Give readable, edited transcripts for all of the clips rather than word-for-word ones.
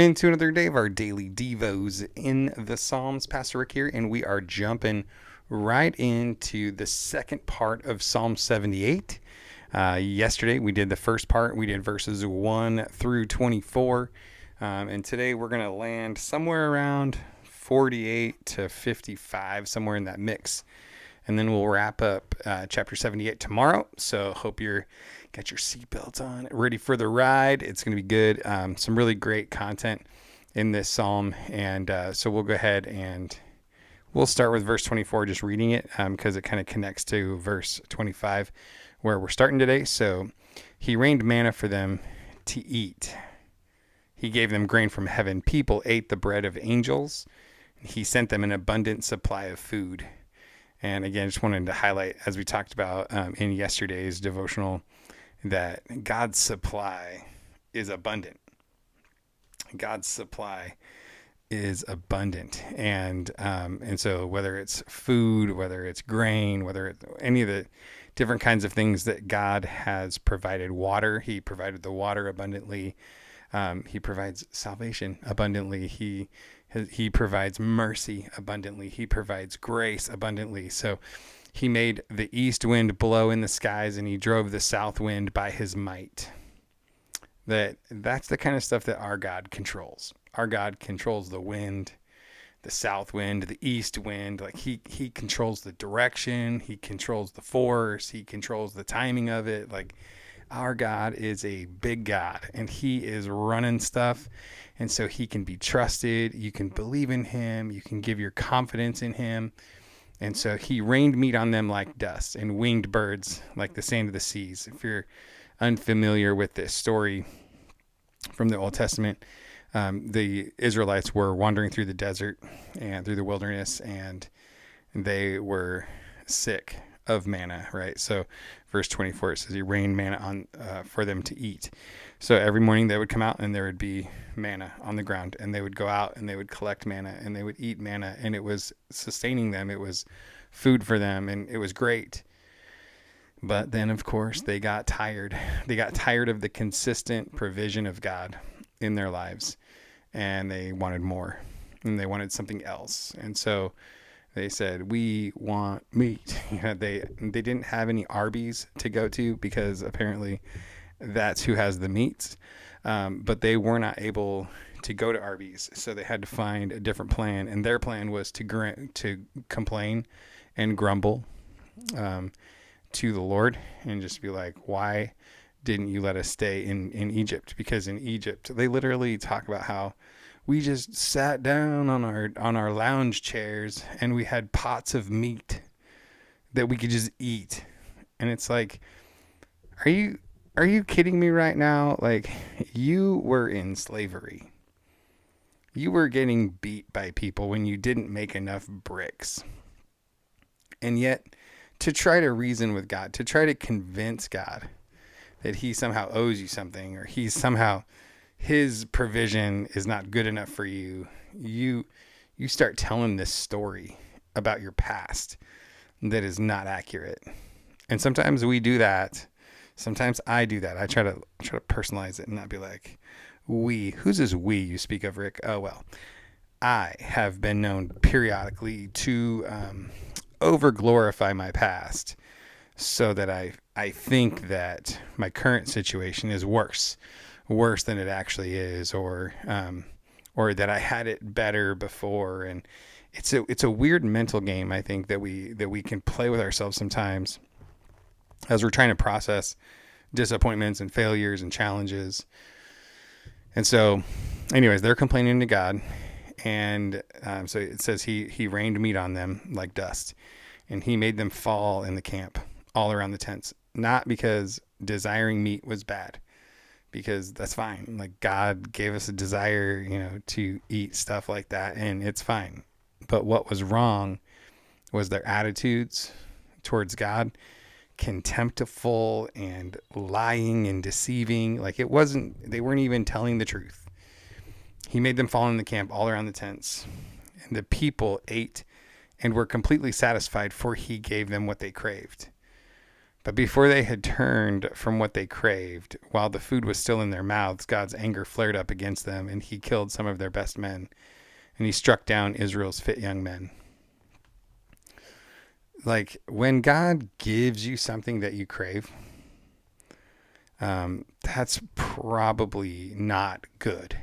Into another day of our daily Devos in the Psalms. Pastor Rick here, and we are jumping right into the second part of Psalm 78. Yesterday we did the first part. We did verses 1 through 24. And today we're going to land somewhere around 48 to 55, somewhere in that mix. And then we'll wrap up chapter 78 tomorrow. So hope you're got your seatbelts on, ready for the ride. It's going to be good. Some really great content in this psalm. And so we'll go ahead and we'll start with verse 24, just reading it because it kind of connects to verse 25 where we're starting today. So he rained manna for them to eat. He gave them grain from heaven. People ate the bread of angels. He sent them an abundant supply of food. And again, just wanted to highlight, as we talked about in yesterday's devotional, that God's supply is abundant. God's supply is abundant. And so whether it's food, whether it's grain, whether it's any of the different kinds of things that God has provided, water, he provided the water abundantly. He provides salvation abundantly. He provides mercy abundantly. He provides grace abundantly. So he made the east wind blow in the skies, and he drove the south wind by his might. That's the kind of stuff that our God controls. Our God controls the wind, the south wind, the east wind. Like he controls the direction. He controls the force. He controls the timing of it. Like our God is a big God, and he is running stuff. And so he can be trusted. You can believe in him. You can give your confidence in him. And so he rained meat on them like dust and winged birds like the sand of the seas. If you're unfamiliar with this story from the Old Testament, the Israelites were wandering through the desert and through the wilderness, and they were sick of manna, right? So verse 24, it says he rained manna on for them to eat. So every morning they would come out and there would be manna on the ground, and they would go out and they would collect manna and they would eat manna, and it was sustaining them. It was food for them, and it was great. But then, of course, they got tired. They got tired of the consistent provision of God in their lives, and they wanted more, and they wanted something else. And so they said, we want meat. They didn't have any Arby's to go to because apparently that's who has the meats. But they were not able to go to Arby's, so they had to find a different plan. And their plan was to complain and grumble to the Lord and just be like, why didn't you let us stay in Egypt? Because in Egypt, they literally talk about how we just sat down on our lounge chairs and we had pots of meat that we could just eat. And it's like, are you kidding me right now? Like, you were in slavery. You were getting beat by people when you didn't make enough bricks. And yet, to try to reason with God, to try to convince God that he somehow owes you something, or his provision is not good enough for you, you start telling this story about your past that is not accurate. And sometimes we do that. Sometimes I do that. I try to personalize it and not be like, we. Who's this we you speak of, Rick? Oh, well, I have been known periodically to over-glorify my past so that I think that my current situation is worse than it actually is, or that I had it better before. And it's a weird mental game, I think, that we can play with ourselves sometimes as we're trying to process disappointments and failures and challenges. And so anyways, they're complaining to God. And so it says he rained meat on them like dust, and he made them fall in the camp all around the tents. Not because desiring meat was bad, because that's fine. Like, God gave us a desire, to eat stuff like that, and it's fine. But what was wrong was their attitudes towards God, contemptful and lying and deceiving. Like, they weren't even telling the truth. He made them fall in the camp all around the tents, and the people ate and were completely satisfied, for he gave them what they craved. But before they had turned from what they craved, while the food was still in their mouths, God's anger flared up against them, and he killed some of their best men, and he struck down Israel's fit young men. Like, when God gives you something that you crave, that's probably not good.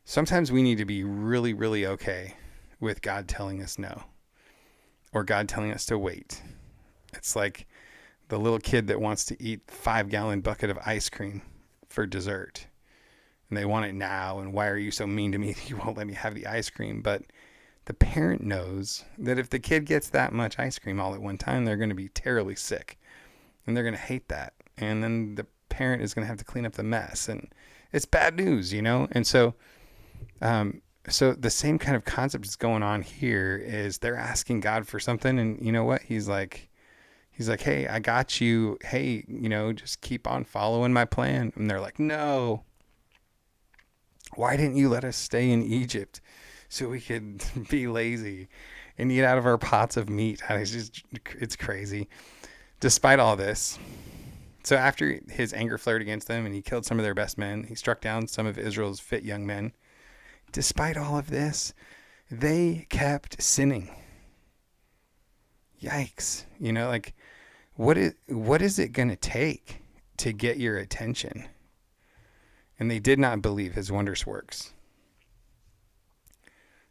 Sometimes we need to be really, really okay with God telling us no, or God telling us to wait. It's like the little kid that wants to eat 5-gallon bucket of ice cream for dessert, and they want it now. And why are you so mean to me that you won't let me have the ice cream? But the parent knows that if the kid gets that much ice cream all at one time, they're going to be terribly sick, and they're going to hate that. And then the parent is going to have to clean up the mess, and it's bad news, And so the same kind of concept is going on here. Is they're asking God for something, and you know what? He's like, hey, I got you. Hey, just keep on following my plan. And they're like, no. Why didn't you let us stay in Egypt so we could be lazy and eat out of our pots of meat? It's crazy. Despite all this, so after his anger flared against them and he killed some of their best men, he struck down some of Israel's fit young men. Despite all of this, they kept sinning. Yikes. What is it going to take to get your attention? And they did not believe his wondrous works.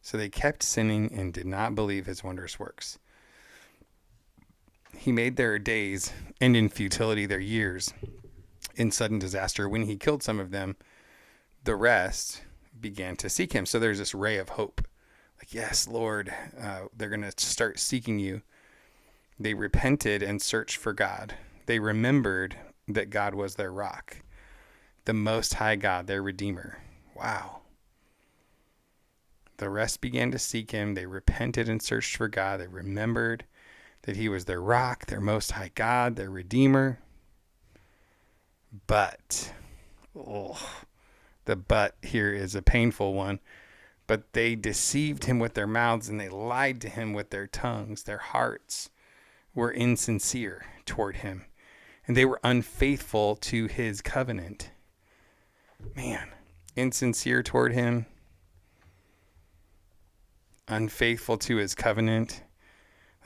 So they kept sinning and did not believe his wondrous works. He made their days end in futility, their years in sudden disaster. When he killed some of them, the rest began to seek him. So there's this ray of hope. Like, yes, Lord, they're going to start seeking you. They repented and searched for God. They remembered that God was their rock, the Most High God, their Redeemer. Wow. The rest began to seek him. They repented and searched for God. They remembered that he was their rock, their Most High God, their Redeemer. But, the but here is a painful one. But they deceived him with their mouths, and they lied to him with their tongues. Their hearts were insincere toward him, and they were unfaithful to his covenant. Man, insincere toward him, unfaithful to his covenant.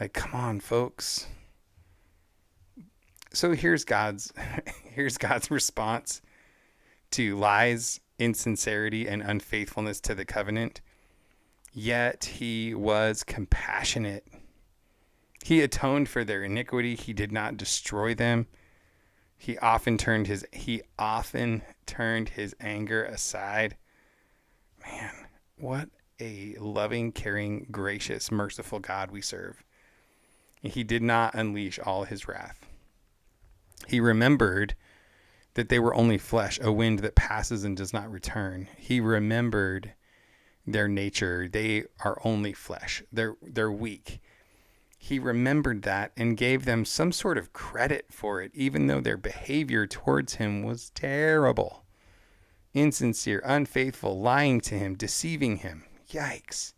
Like, come on, folks. So here's God's response to lies, insincerity, and unfaithfulness to the covenant. Yet he was compassionate. He atoned for their iniquity. He did not destroy them. He often turned his anger aside. Man, what a loving, caring, gracious, merciful God we serve. He did not unleash all his wrath. He remembered that they were only flesh, a wind that passes and does not return. He remembered their nature. They are only flesh. They're weak. He remembered that and gave them some sort of credit for it, even though their behavior towards him was terrible. Insincere, unfaithful, lying to him, deceiving him. Yikes.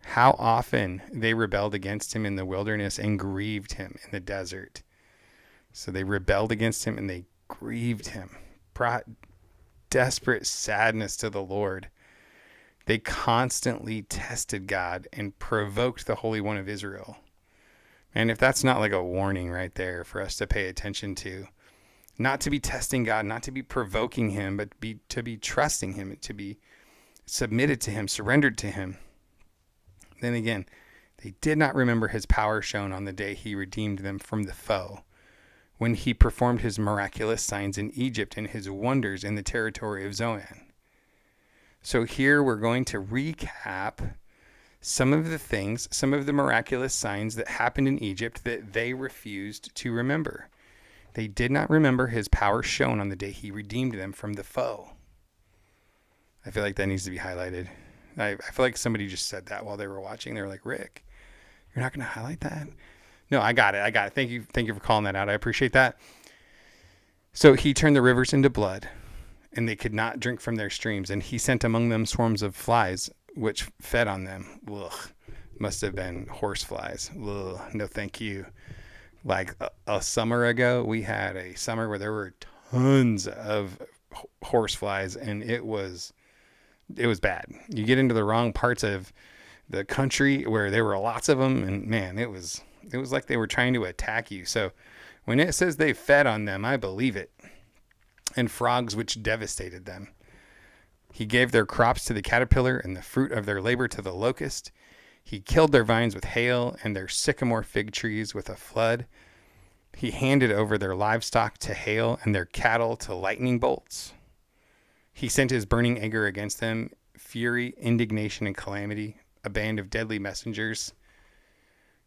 How often they rebelled against him in the wilderness and grieved him in the desert. So they rebelled against him and they grieved him, brought desperate sadness to the Lord. They constantly tested God and provoked the Holy One of Israel. And if that's not like a warning right there for us to pay attention to, not to be testing God, not to be provoking him, but to be trusting him and to be submitted to him, surrendered to him. Then again, they did not remember his power shown on the day he redeemed them from the foe, when he performed his miraculous signs in Egypt and his wonders in the territory of Zoan. So here we're going to recap some of the miraculous signs that happened in Egypt that they refused to remember. They did not remember his power shown on the day he redeemed them from the foe. I feel like that needs to be highlighted. I feel like somebody just said that while they were watching. They were like, Rick, you're not going to highlight that? No, I got it. Thank you for calling that out. I appreciate that. So he turned the rivers into blood, and they could not drink from their streams. And he sent among them swarms of flies, which fed on them. Ugh. Must have been horse flies. Ugh. No, thank you. Like a summer ago, we had a summer where there were tons of horse flies, and it was bad. You get into the wrong parts of the country where there were lots of them, and man, it was like they were trying to attack you. So when it says they fed on them, I believe it. And frogs which devastated them. He gave their crops to the caterpillar and the fruit of their labor to the locust. He killed their vines with hail and their sycamore fig trees with a flood. He handed over their livestock to hail and their cattle to lightning bolts. He sent his burning anger against them, fury, indignation, and calamity, a band of deadly messengers.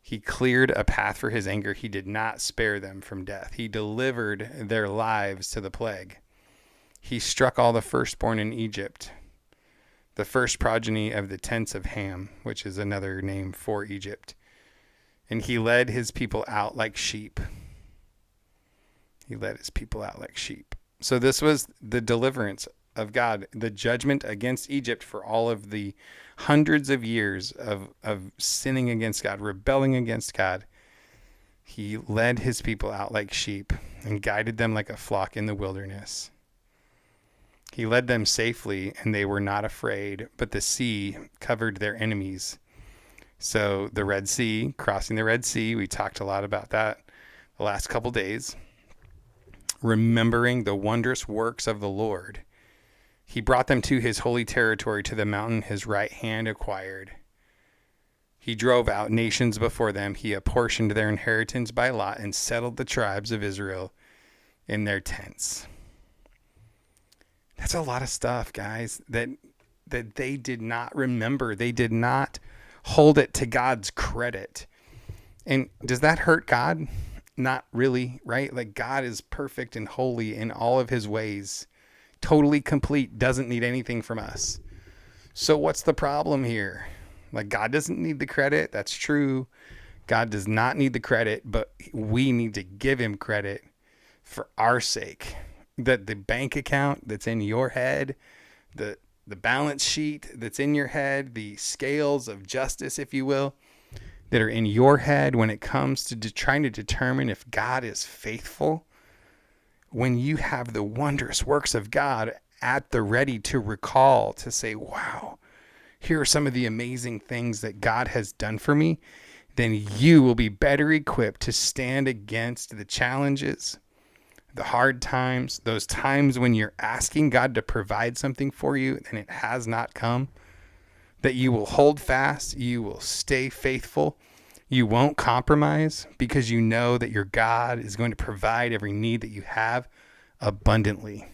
He cleared a path for his anger. He did not spare them from death. He delivered their lives to the plague. He struck all the firstborn in Egypt, the first progeny of the tents of Ham, which is another name for Egypt. And he led his people out like sheep. He led his people out like sheep. So this was the deliverance of God, the judgment against Egypt for all of the hundreds of years of sinning against God, rebelling against God. He led his people out like sheep and guided them like a flock in the wilderness. He led them safely, and they were not afraid, but the sea covered their enemies. So the Red Sea, crossing the Red Sea, we talked a lot about that the last couple days. Remembering the wondrous works of the Lord. He brought them to his holy territory, to the mountain his right hand acquired. He drove out nations before them. He apportioned their inheritance by lot and settled the tribes of Israel in their tents. That's a lot of stuff, guys, that they did not remember. They did not hold it to God's credit. And does that hurt God? Not really, right? Like, God is perfect and holy in all of his ways. Totally complete, doesn't need anything from us. So what's the problem here? Like, God doesn't need the credit. That's true. God does not need the credit, but we need to give him credit for our sake. That the bank account that's in your head, the balance sheet that's in your head, the scales of justice, if you will, that are in your head when it comes to trying to determine if God is faithful, when you have the wondrous works of God at the ready to recall, to say, wow, here are some of the amazing things that God has done for me, then you will be better equipped to stand against the challenges, the hard times, those times when you're asking God to provide something for you and it has not come, that you will hold fast, you will stay faithful, you won't compromise, because you know that your God is going to provide every need that you have abundantly.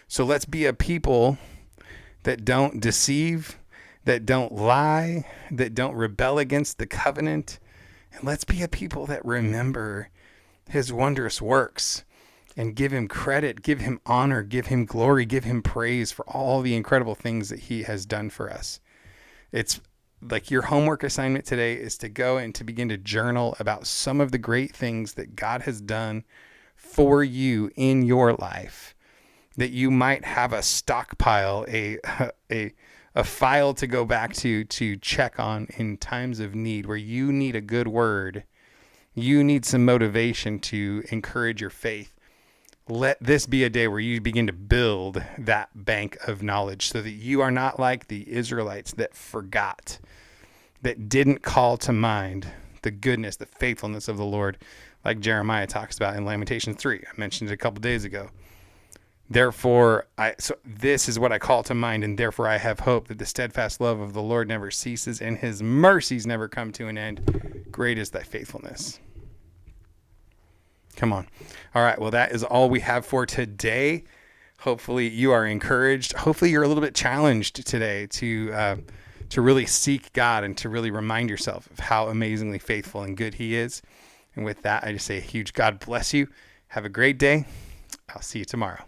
So let's be a people that don't deceive, that don't lie, that don't rebel against the covenant. And let's be a people that remember his wondrous works and give him credit, give him honor, give him glory, give him praise for all the incredible things that he has done for us. It's like your homework assignment today is to go and to begin to journal about some of the great things that God has done for you in your life, that you might have a stockpile, a file to go back to check on in times of need, where you need a good word. You need some motivation to encourage your faith. Let this be a day where you begin to build that bank of knowledge, so that you are not like the Israelites that forgot, that didn't call to mind the goodness, the faithfulness of the Lord, like Jeremiah talks about in Lamentations 3. I mentioned it a couple days ago. Therefore, so this is what I call to mind, and therefore I have hope that the steadfast love of the Lord never ceases, and his mercies never come to an end. Great is thy faithfulness. Come on. All right. Well, that is all we have for today. Hopefully you are encouraged. Hopefully you're a little bit challenged today to really seek God and to really remind yourself of how amazingly faithful and good he is. And with that, I just say a huge God bless you. Have a great day. I'll see you tomorrow.